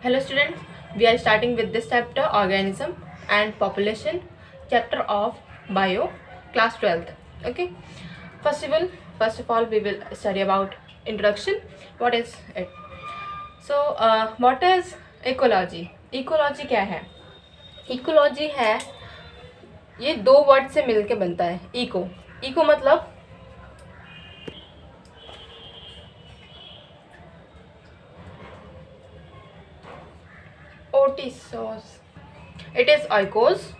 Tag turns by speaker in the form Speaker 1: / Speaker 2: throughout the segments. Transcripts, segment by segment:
Speaker 1: Hello students, we are starting with this chapter organism and population, chapter of bio, class 12th. Okay, first of all we will study about introduction. What is it? So what is ecology? Ecology क्या है? Ecology है, ये दो word से मिलके बनता है. Eco मतलब ओटिसोस, इट इज आइकोस.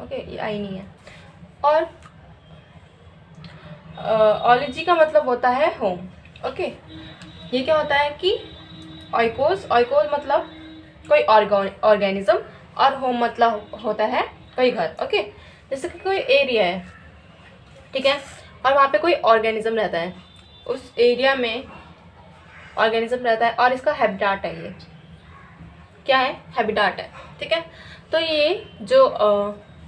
Speaker 1: ओके, ये आई नहीं है. और ऑलॉजी का मतलब होता है होम. ओके, ये क्या होता है कि आइकोस मतलब कोई ऑर्गेनिज्म और होम मतलब होता है कोई घर. ओके, जैसे कि कोई एरिया है, ठीक है, और वहाँ पे कोई ऑर्गेनिज्म रहता है, उस एरिया में ऑर्गेनिज्म रहता है और इसका हैबिटाट है. ये क्या है? हैबिटाट है. ठीक है, तो ये जो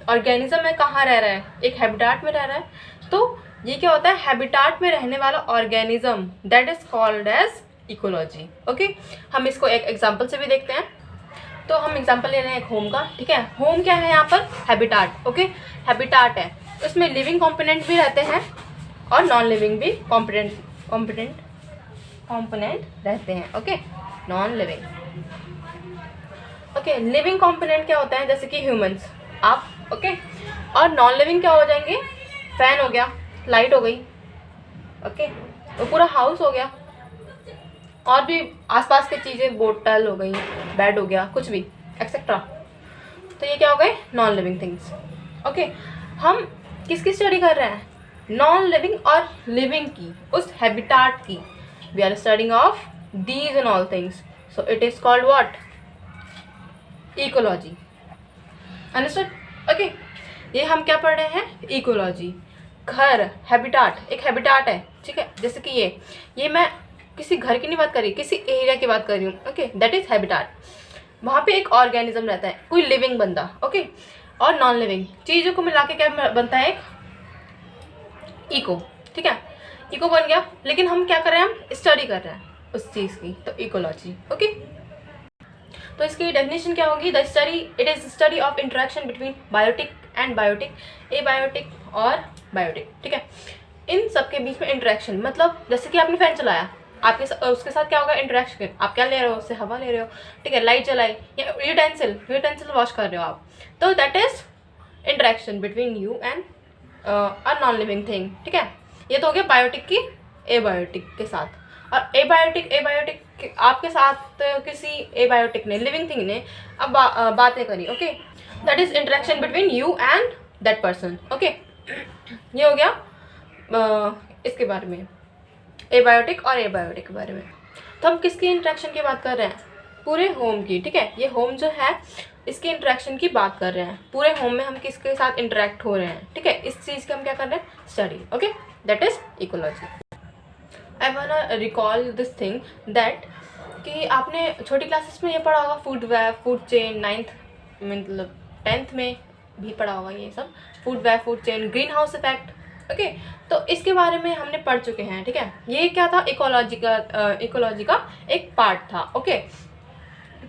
Speaker 1: ऑर्गेनिज्म है कहाँ रह रहा है? एक हैबिटाट में रह रहा है. तो ये क्या होता है? हैबिटाट में रहने वाला organism, that is called as ecology. Okay, हम इसको एक एग्जांपल से भी देखते हैं. तो हम एग्जांपल ले रहे हैं एक होम का. ठीक है, होम क्या है यहाँ पर? हैबिटाट. ओके, हैबिटाट है, उसमें लिविंग कॉम्पोनेंट भी रहते हैं और नॉन लिविंग भी कॉम्पोनेंट रहते हैं. Okay, non living. Okay, living component क्या होता है? जैसे कि ह्यूमंस, आप. ओके, और नॉन लिविंग क्या हो जाएंगे? फैन हो गया, लाइट हो गई. ओके, तो पूरा हाउस हो गया, और भी आसपास की चीज़ें, बोतल हो गई, बेड हो गया, कुछ भी एक्सेट्रा. तो ये क्या हो गए? Non living things. ओके, हम किसकी स्टडी कर रहे हैं? नॉन लिविंग और लिविंग की, उस हैबिटाट की. We are studying of these and all things. So it is called what? Ecology. Understood? Okay, ये हम क्या पढ़ रहे हैं? इकोलॉजी. घर, हैबिटाट, एक हैबिटाट है. ठीक है, जैसे कि ये मैं किसी घर की नहीं बात कर रही, किसी एरिया की बात कर रही हूँ. Okay, that is habitat. वहाँ पे एक ऑर्गेनिज्म रहता है, कोई लिविंग बंदा. ओके, और नॉन लिविंग चीज़ों को मिला के क्या बनता है? एक इको. ठीक है, इको बन गया. लेकिन हम क्या कर रहे हैं? हम स्टडी कर रहे हैं उस चीज़ की, तो इकोलॉजी. ओके, तो इसकी डेफिनेशन क्या होगी? The study, it is study of interaction between biotic and biotic, abiotic और बायोटिक. ठीक है, इन सब के बीच में इंटरेक्शन, मतलब जैसे कि आपने फैन चलाया, आपके उसके साथ क्या होगा? इंटरेक्शन. आप क्या ले रहे हो? उससे हवा ले रहे हो. ठीक है, लाइट जलाई, या यूटेंसिल वॉश कर रहे हो आप, तो that is interaction between you and a non living thing. ठीक है, ये तो हो गया बायोटिक की एबायोटिक के साथ. और एबायोटिक आपके साथ किसी एबायोटिक ने, लिविंग थिंग ने अब बातें करी. Okay, that is interaction between you and that person. Okay, ये हो गया इसके बारे में, एबायोटिक और एबायोटिक के बारे में. तो हम किसकी इंटरेक्शन की बात कर रहे हैं? पूरे होम की. ठीक है, ये होम जो है इसकी इंटरेक्शन की बात कर रहे हैं. पूरे होम में हम किसके साथ इंटरेक्ट हो रहे हैं. ठीक है, इस चीज़ की हम क्या कर रहे हैं? Study. Okay, that is ecology. I want recall this thing that कि आपने छोटी क्लासेस में ये पढ़ा होगा, food web, food chain. 9th मतलब 10th में भी पढ़ा होगा ये सब, food web, food chain, green house effect. Okay, तो इसके बारे में हमने पढ़ चुके हैं. ठीक है, ये क्या था? इकोलॉजी का एक पार्ट था. ओके,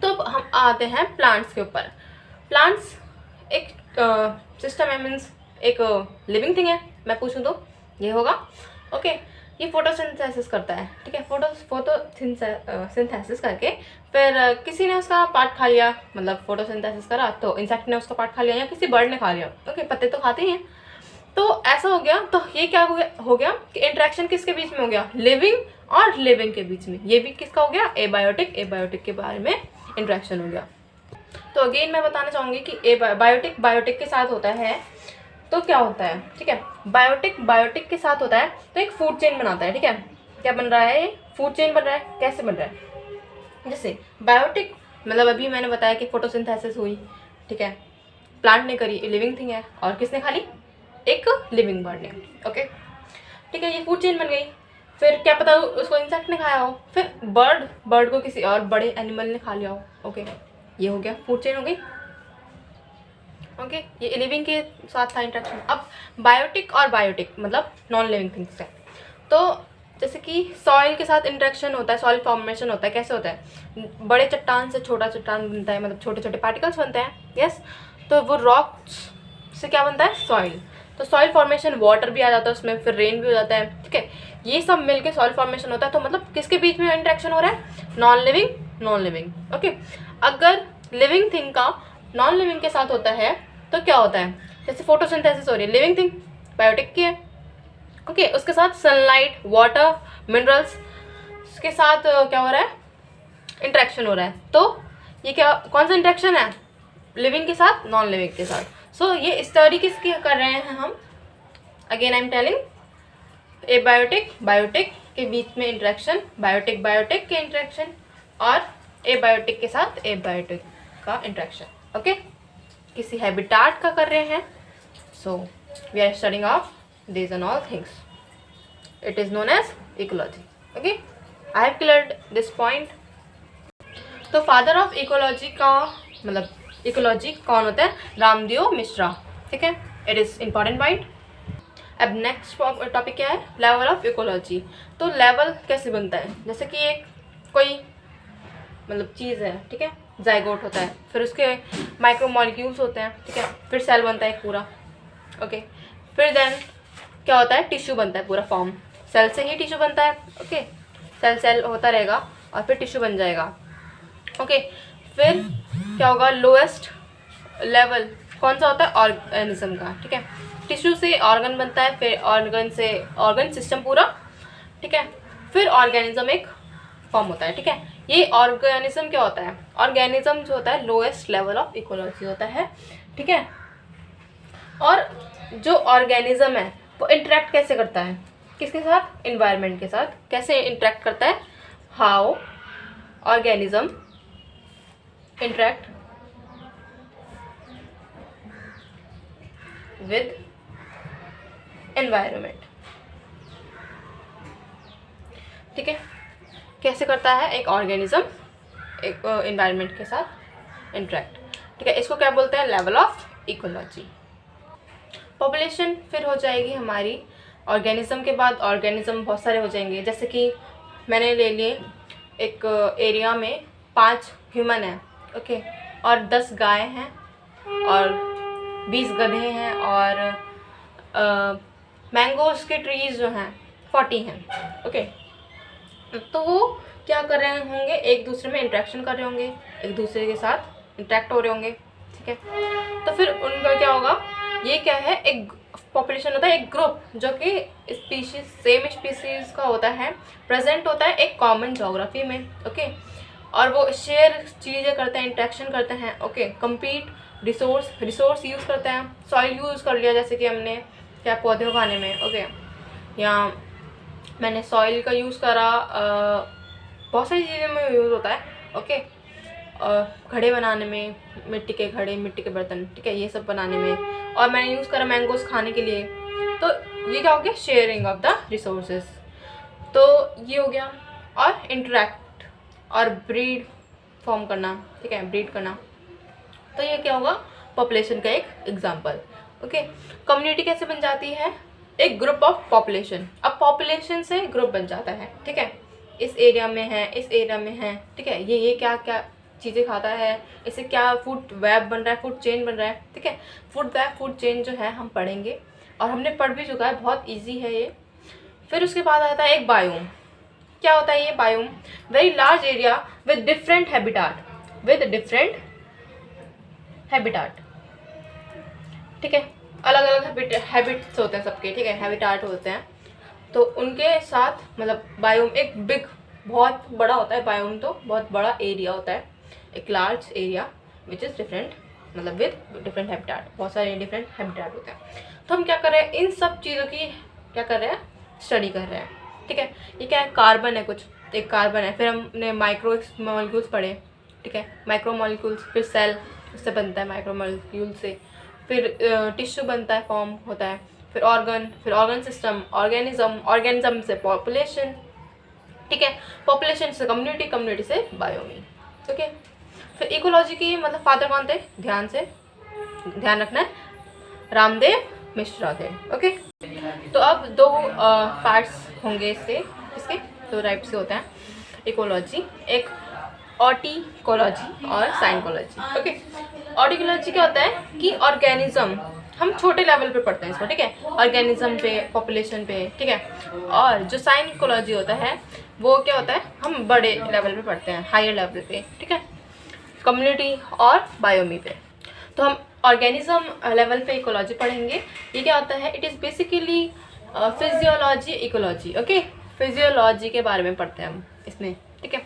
Speaker 1: तो हम आते हैं प्लांट्स के ऊपर. प्लांट्स एक सिस्टम है, मीन्स एक लिविंग थिंग है. मैं पूछूं तो ये होगा. ओके, ये फोटोसिंथेसिस करता है. ठीक है, फोटोसिंथेसिस करके फिर किसी ने उसका पार्ट खा लिया, मतलब फोटोसिंथेसिस करा तो इंसेक्ट ने उसका पार्ट खा लिया या किसी बर्ड ने खा लिया. ओके, पत्ते तो खाते ही हैं. तो ऐसा हो गया. तो ये क्या हो गया कि इंटरेक्शन किसके बीच में हो गया? लिविंग और लिविंग के बीच में. ये भी किसका हो गया? एबायोटिक के बारे में इंटरेक्शन हो गया. तो अगेन मैं बताना चाहूँगी कि बायोटिक के साथ होता है तो क्या होता है. ठीक है, बायोटिक के साथ होता है तो एक फूड चेन बनाता है. ठीक है, क्या बन रहा है? फूड चेन बन रहा है. कैसे बन रहा है? जैसे बायोटिक मतलब अभी मैंने बताया कि फोटोसिंथेसिस हुई. ठीक है, प्लांट ने करी, लिविंग थिंग है, और किसने खा ली? एक लिविंग बर्ड ने. ओके, ठीक है, ये फूड चेन बन गई. फिर क्या पता उसको इंसेक्ट ने खाया हो, फिर बर्ड को किसी और बड़े एनिमल ने खा लिया हो. ओके, ये हो गया, फूड चेन हो गई. ओके, ये लिविंग के साथ था इंटरेक्शन. अब बायोटिक और बायोटिक मतलब नॉन लिविंग थिंग्स है. तो जैसे कि सॉइल के साथ इंटरेक्शन होता है, सॉइल फॉर्मेशन होता है। कैसे होता है? बड़े चट्टान से छोटा चट्टान बनता है, मतलब छोटे छोटे पार्टिकल्स बनते हैं। यस, तो वो रॉक्स से क्या बनता है? सॉइल। तो सॉइल फॉर्मेशन, वाटर भी आ जाता है उसमें, फिर रेन भी हो जाता है। ठीक है, ये सब मिलके सॉइल फॉर्मेशन होता है। तो मतलब किसके बीच में इंटरेक्शन हो रहा है? Non living, non living. Okay, अगर लिविंग थिंग का नॉन लिविंग के साथ होता है तो क्या होता है? जैसे फोटोसिंथेसिस हो रही है, लिविंग थिंग बायोटिक की है। ओके, उसके साथ सनलाइट, वाटर, मिनरल्स के साथ क्या हो रहा है? इंटरेक्शन हो रहा है। तो ये क्या, कौन सा इंटरेक्शन है? लिविंग के साथ, नॉन लिविंग के साथ। सो ये स्टडी किसकी कर रहे हैं हम? Again I am telling, abiotic biotic के बीच में इंटरेक्शन, बायोटिक बायोटिक के इंटरेक्शन, और एबायोटिक के साथ एबायोटिक का इंटरेक्शन। ओके, किसी हैबिटाट का कर रहे हैं। So we are studying of these and all things. It is known as ecology. Okay, I have cleared this point. तो फादर ऑफ इकोलॉजी का मतलब इकोलॉजी कौन होता है? रामदेव मिश्रा। ठीक है, इट इज़ इम्पॉर्टेंट पॉइंट। अब नेक्स्ट टॉपिक क्या है? Level of ecology. तो लेवल कैसे बनता है? जैसे कि एक कोई मतलब चीज़ है, ठीक है, जाइगोट होता है, फिर उसके माइक्रोमॉलिक्यूल्स होते हैं, ठीक है, फिर सेल बनता है एक पूरा। ओके, फिर देन क्या होता है? टिश्यू बनता है पूरा फॉर्म, सेल से ही टिश्यू बनता है। ओके, सेल सेल होता रहेगा और फिर टिश्यू बन जाएगा। ओके, फिर क्या होगा? लोएस्ट लेवल कौन सा होता है? ऑर्गेनिज्म का। ठीक है, टिश्यू से ऑर्गन बनता है, फिर ऑर्गन से ऑर्गन सिस्टम पूरा। ठीक है, फिर ऑर्गेनिज्म एक फॉर्म होता है। ठीक है, ये ऑर्गेनिज्म क्या होता है? ऑर्गेनिज्म जो होता है लोएस्ट लेवल ऑफ इकोलॉजी होता है। ठीक है, और जो ऑर्गेनिज्म है वो इंटरेक्ट कैसे करता है? किसके साथ? इन्वायरमेंट के साथ। कैसे इंटरेक्ट करता है? How organism interact with environment. ठीक है, कैसे करता है एक ऑर्गेनिज्म एक एनवायरनमेंट के साथ इंटरेक्ट। ठीक है, इसको क्या बोलते हैं? Level of ecology. पॉपुलेशन फिर हो जाएगी हमारी, ऑर्गेनिज्म के बाद ऑर्गेनिज्म बहुत सारे हो जाएंगे। जैसे कि मैंने ले लिए एक एरिया में 5 ह्यूमन हैं, ओके, और 10 गाय हैं और 20 गधे हैं, और मैंगोज़ के ट्रीज़ जो हैं 40 हैं। ओके, तो वो क्या कर रहे होंगे? एक दूसरे में इंटरेक्शन कर रहे होंगे, एक दूसरे के साथ इंटरेक्ट हो रहे होंगे। ठीक है, तो फिर उनका क्या होगा? ये क्या है? एक पॉपुलेशन होता है, एक ग्रुप जो कि स्पीशीज, सेम स्पीशीज़ का होता है, प्रेजेंट होता है एक कॉमन जोग्राफी में। ओके, और वो शेयर चीज़ें करते हैं, इंटरेक्शन करते हैं। ओके, कम्पीट, रिसोर्स यूज़ करते हैं। सॉइल यूज़ कर लिया, जैसे कि हमने क्या पौधे उगाने में। ओके, या मैंने सॉइल का यूज़ करा, बहुत सारी चीज़ें में यूज़ होता है। ओके, घड़े बनाने में, मिट्टी के घड़े, मिट्टी के बर्तन, ठीक है, ये सब बनाने में। और मैंने यूज़ करा मैंगोज़ खाने के लिए। तो ये क्या हो गया? Sharing of the resources. तो ये हो गया। और इंटरेक्ट और ब्रीड फॉर्म करना, ठीक है, ब्रीड करना। तो ये क्या होगा? पॉपुलेशन का एक एग्जाम्पल। ओके, कम्युनिटी कैसे बन जाती है? एक ग्रुप ऑफ पॉपुलेशन। अब पॉपुलेशन से ग्रुप बन जाता है। ठीक है, इस एरिया में है, इस एरिया में है। ठीक है, ये क्या क्या चीज़ें खाता है, इससे क्या फूड वेब बन रहा है, फूड चेन बन रहा है। ठीक है, फूड वेब, फूड चेन जो है हम पढ़ेंगे, और हमने पढ़ भी चुका है, बहुत इजी है ये। फिर उसके बाद आता है एक बायोम। क्या होता है ये biome? Very large area with different habitat, with different habitat. ठीक है, अलग अलग हैबिट्स होते हैं सबके। ठीक है, हैबिटाट होते हैं, तो उनके साथ मतलब बायोम एक बिग, बहुत बड़ा होता है बायोम। तो बहुत बड़ा एरिया होता है, एक large area which is different, मतलब विद डिफरेंट हैबिटाट, बहुत सारे डिफरेंट हैबिटाट होते हैं। तो हम क्या कर रहे हैं? इन सब चीज़ों की क्या कर रहे हैं? स्टडी कर रहे हैं। ठीक है, ये क्या है? कार्बन है, कुछ एक कार्बन है। फिर हमने माइक्रो मॉलिक्यूल्स पढ़े। ठीक है, माइक्रो मॉलिक्यूल्स, फिर सेल उससे बनता है माइक्रो मॉलिक्यूल से, फिर टिश्यू बनता है, फॉर्म होता है, फिर ऑर्गन सिस्टम, ऑर्गेनिज्म से पॉपुलेशन। ठीक है, पॉपुलेशन से कम्युनिटी, कम्युनिटी से बायोमी। ओके, फिर इकोलॉजी की मतलब फादर कौन थे? ध्यान रखना है, रामदेव मिश्रा थे। ओके, तो अब 2 पार्ट्स होंगे इसके। इसके दो टाइप से होते हैं इकोलॉजी, एक ऑर्टिकोलॉजी और साइकोलॉजी। ओके, ऑर्टिकोलॉजी क्या होता है कि ऑर्गेनिज्म, हम छोटे लेवल पे पढ़ते हैं इसको, ठीक है, ऑर्गेनिज्म पे, पॉपुलेशन पे, ठीक है। और जो साइकोलॉजी होता है वो क्या होता है, हम बड़े लेवल पे पढ़ते हैं, हायर लेवल पे, ठीक है, कम्युनिटी और बायोमी पे। तो हम ऑर्गेनिज्म लेवल पे इकोलॉजी पढ़ेंगे। ये क्या होता है, it is basically physiology ecology. Okay, physiology के बारे में पढ़ते हैं हम इसमें, ठीक है।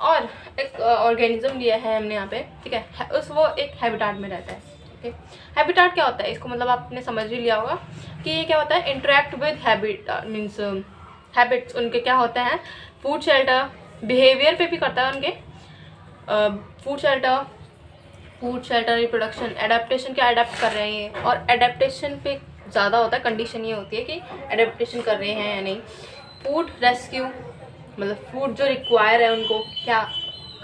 Speaker 1: और एक ऑर्गेनिज्म लिया है हमने यहाँ पे, ठीक है, उस वो एक हैबिटाट में रहता है। ओके, हैबिटाट क्या होता है, इसको मतलब आपने समझ ही लिया होगा कि ये क्या होता है, interact with habit means habits उनके क्या होते हैं, फूड शेल्टर, बिहेवियर पे भी करता है उनके, फूड शेल्टर रिप्रोडक्शन, एडेप्टेशन क्या अडेप्ट कर रहे हैं, और एडेप्टेशन पे ज़्यादा होता है, कंडीशन ये होती है कि एडेप्टेशन कर रहे हैं या नहीं। फूड रेस्क्यू मतलब फूड जो रिक्वायर है उनको, क्या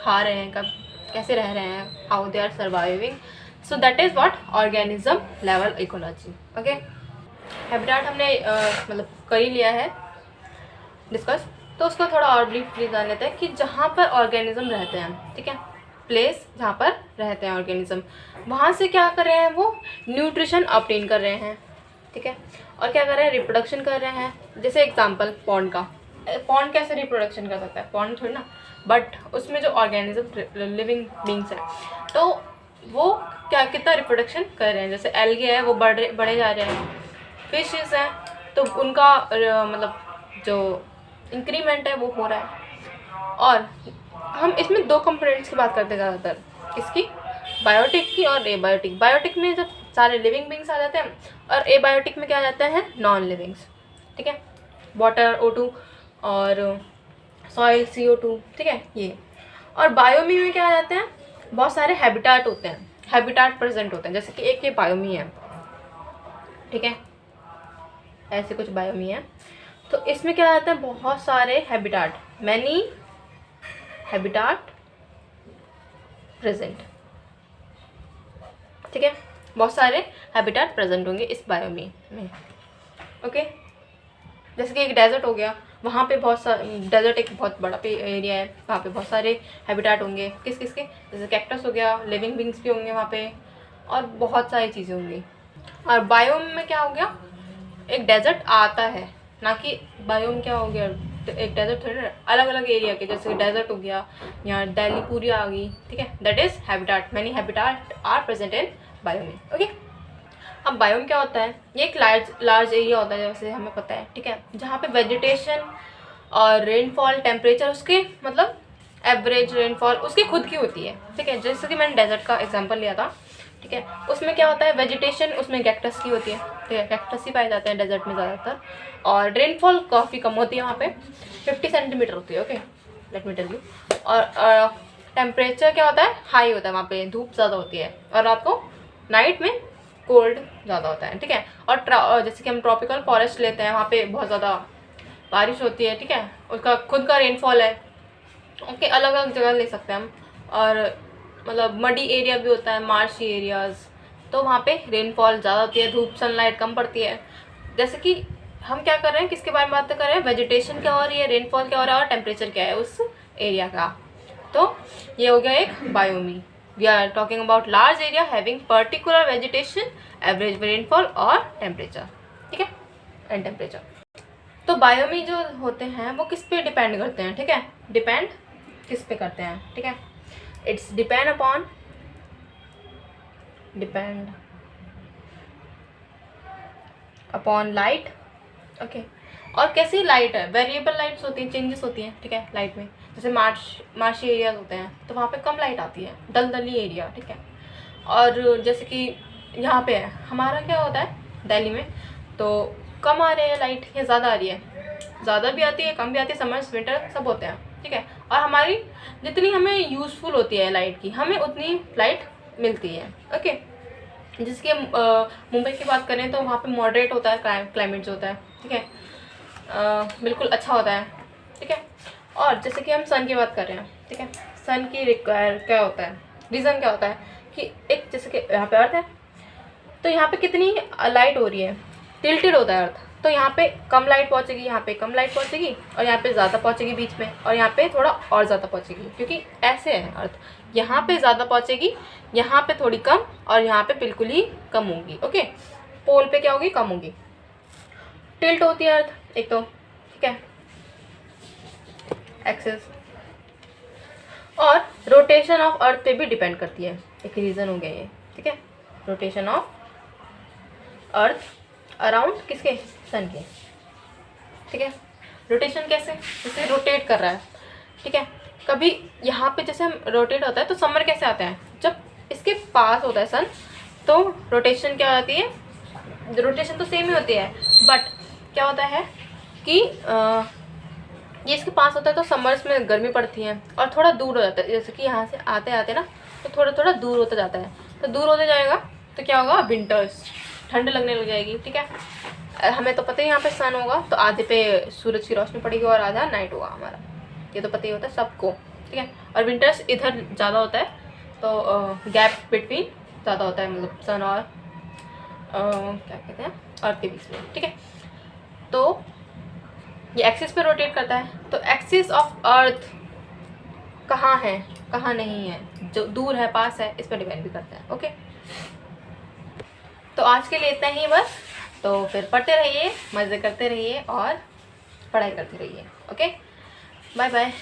Speaker 1: खा रहे हैं, कब कैसे रह रहे हैं, how they are surviving. So that is what organism level ecology. Okay, habitat हमने मतलब कर ही लिया है डिस्कस, तो उसको थोड़ा और ब्रीफली जान लेते हैं कि जहाँ पर ऑर्गेनिज्म रहते हैं, ठीक है, प्लेस जहाँ पर रहते हैं ऑर्गेनिज्म, वहाँ से क्या कर रहे हैं, वो न्यूट्रिशन ऑब्टेन कर रहे हैं, ठीक है, और क्या कर रहे हैं, रिप्रोडक्शन कर रहे हैं। जैसे एग्जांपल पॉन्ड का, पॉन्ड कैसे रिप्रोडक्शन कर सकता है, पॉन्ड थोड़ी ना, बट उसमें जो ऑर्गेनिज्म लिविंग बींग्स हैं तो वो क्या कितना रिप्रोडक्शन कर रहे हैं। जैसे एल्गे है वो बढ़े जा रहे हैं, फिशेस हैं तो उनका मतलब जो इंक्रीमेंट है वो हो रहा है। और हम इसमें दो कंपोनेंट्स की बात करते हैं ज़्यादातर, इसकी बायोटिक की और एबायोटिक। बायोटिक में जब सारे लिविंग बींग्स आ जाते हैं और एबायोटिक में क्या आ जाते हैं, नॉन लिविंग्स, ठीक है, वाटर O2 और सॉइल CO2, ठीक है ये। और बायोमी में क्या आ जाते हैं, बहुत सारे हैबिटाट होते हैं, हैबिटाट प्रेजेंट होते हैं, जैसे कि एक ये बायोमी है, ठीक है, ऐसे कुछ बायोमी है। तो इसमें क्या आता है, बहुत सारे हैबिटाट, मैनी हैबिटाट प्रेजेंट, ठीक है, बहुत सारे हैबिटाट प्रेजेंट होंगे इस बायोमी में। ओके, जैसे कि एक डेजर्ट हो गया, वहाँ पे बहुत सारे, डेजर्ट एक बहुत बड़ा एरिया है, वहाँ पे बहुत सारे हैबिटाट होंगे, किस किस के, जैसे कैक्टस हो गया, लिविंग बींग्स भी होंगे वहाँ पे, और बहुत सारी चीज़ें होंगी। और बायोम में क्या हो गया, एक डेजर्ट आता है, ना कि बायोम क्या हो गया, एक डेजर्ट थोड़ी ना, अलग अलग एरिया के, जैसे डेजर्ट हो गया, यहाँ दिल्ली पूरी आ गई, ठीक है, that is habitat, many habitat are present in biome. Okay, अब बायोम क्या होता है, ये एक लार्ज एरिया होता है जैसे हमें पता है, ठीक है, जहाँ पे वेजिटेशन और रेनफॉल, टेम्परेचर उसके मतलब एवरेज रेनफॉल उसकी खुद की होती है, ठीक है, जैसे कि मैंने डेजर्ट का एग्जांपल लिया था, ठीक है, उसमें क्या होता है, वेजिटेशन उसमें कैक्टस की होती है, ठीक है, कैक्टस ही पाए जाते हैं डेजर्ट में ज़्यादातर, और रेनफॉल काफ़ी कम होती है वहाँ पे, 50 सेंटीमीटर होती है। Okay, let me tell you. और टेम्परेचर क्या होता है, हाई होता है वहाँ पे, धूप ज़्यादा होती है, और रात को नाइट में कोल्ड ज़्यादा होता है, ठीक है। और जैसे कि हम ट्रॉपिकल फॉरेस्ट लेते हैं, वहाँ पे बहुत ज़्यादा बारिश होती है, ठीक है, उसका खुद का रेनफॉल है। ओके, अलग अलग जगह ले सकते हैं हम। और मतलब मडी एरिया भी होता है, मार्शी एरियाज़, तो वहाँ पे रेनफॉल ज़्यादा होती है, धूप सनलाइट कम पड़ती है। जैसे कि हम क्या कर रहे हैं, किसके बारे में बात कर रहे हैं, वेजिटेशन क्या हो रही है, रेनफॉल क्या हो रहा है, और टेम्परेचर क्या है उस एरिया का। तो ये हो गया एक biome. We are talking about large area having particular vegetation, average rainfall और टेम्परेचर, ठीक है, एंड टेम्परेचर। तो बायोमी जो होते हैं वो किस पे डिपेंड करते हैं, ठीक है, डिपेंड किस पे करते हैं, ठीक है, it's depend upon light. Okay, और कैसी लाइट है, वेरिएबल लाइट्स होती हैं, चेंजेस होती हैं, ठीक है, लाइट में। जैसे मार्शी एरियाज होते हैं तो वहाँ पे कम लाइट आती है, दलदली एरिया, ठीक है। और जैसे कि यहाँ पे है, हमारा क्या होता है दिल्ली में, तो कम आ रही है लाइट या ज़्यादा आ रही है, ज़्यादा भी आती है, कम भी आती है, समर्स विंटर सब होते हैं, ठीक है। और हमारी जितनी हमें यूज़फुल होती है लाइट की, हमें उतनी लाइट मिलती है। ओके, जैसे कि मुंबई की बात करें तो वहाँ पे मॉडरेट होता है क्लाइमेट जो होता है, ठीक है, बिल्कुल अच्छा होता है, ठीक है। और जैसे कि हम सन की बात कर रहे हैं, ठीक है, सन की रिक्वायर क्या होता है, रीज़न क्या होता है कि एक जैसे कि यहाँ पे अर्थ है, तो यहाँ पे कितनी लाइट हो रही है, टिल्टेड होता है अर्थ, तो यहाँ पे कम लाइट पहुँचेगी, यहाँ पे कम लाइट पहुँचेगी, और यहाँ पे ज़्यादा पहुँचेगी बीच में, और यहाँ पे थोड़ा और ज़्यादा पहुँचेगी, क्योंकि ऐसे है अर्थ। यहाँ पे ज़्यादा पहुँचेगी, यहाँ पे थोड़ी कम, और यहाँ पे बिल्कुल ही कम होगी। ओके, पोल पे क्या होगी, कम होगी। टिल्ट होती है अर्थ एक तो, ठीक है, एक्सिस, और रोटेशन ऑफ अर्थ पे भी डिपेंड करती है। एक रीज़न हो गया ये, ठीक है, रोटेशन ऑफ अर्थ अराउंड किसके, सन के, ठीक है। रोटेशन कैसे, जैसे रोटेट कर रहा है, ठीक है। कभी यहाँ पे जैसे हम रोटेट होता है तो समर कैसे आता है, जब इसके पास होता है सन, तो रोटेशन क्या होती है, रोटेशन तो सेम ही होती है, बट क्या होता है कि ये इसके पास होता है तो समर्स में गर्मी पड़ती है और थोड़ा दूर हो जाता है। जैसे कि यहाँ से आते आते ना तो थोड़ा थोड़ा दूर होता जाता है, तो दूर होते जाएगा तो क्या होगा, विंटर्स, ठंड लगने लग जाएगी, ठीक है। हमें तो पता ही यहाँ पे सन होगा तो आधे पे सूरज की रोशनी पड़ेगी और आधा नाइट होगा हमारा, ये तो पता ही होता है सबको, ठीक है। और विंटर्स इधर ज़्यादा होता है, तो गैप बिटवीन ज़्यादा होता है, मतलब सन और क्या कहते हैं, अर्थ के बीच में, ठीक है। तो ये एक्सिस पे रोटेट करता है, तो एक्सिस ऑफ अर्थ कहाँ है कहाँ नहीं है, जो दूर है पास है, इस पर डिपेंड भी करता है। ओके, तो आज के लिए इतना ही बस। तो फिर पढ़ते रहिए, मज़े करते रहिए और पढ़ाई करते रहिए। Okay, bye bye.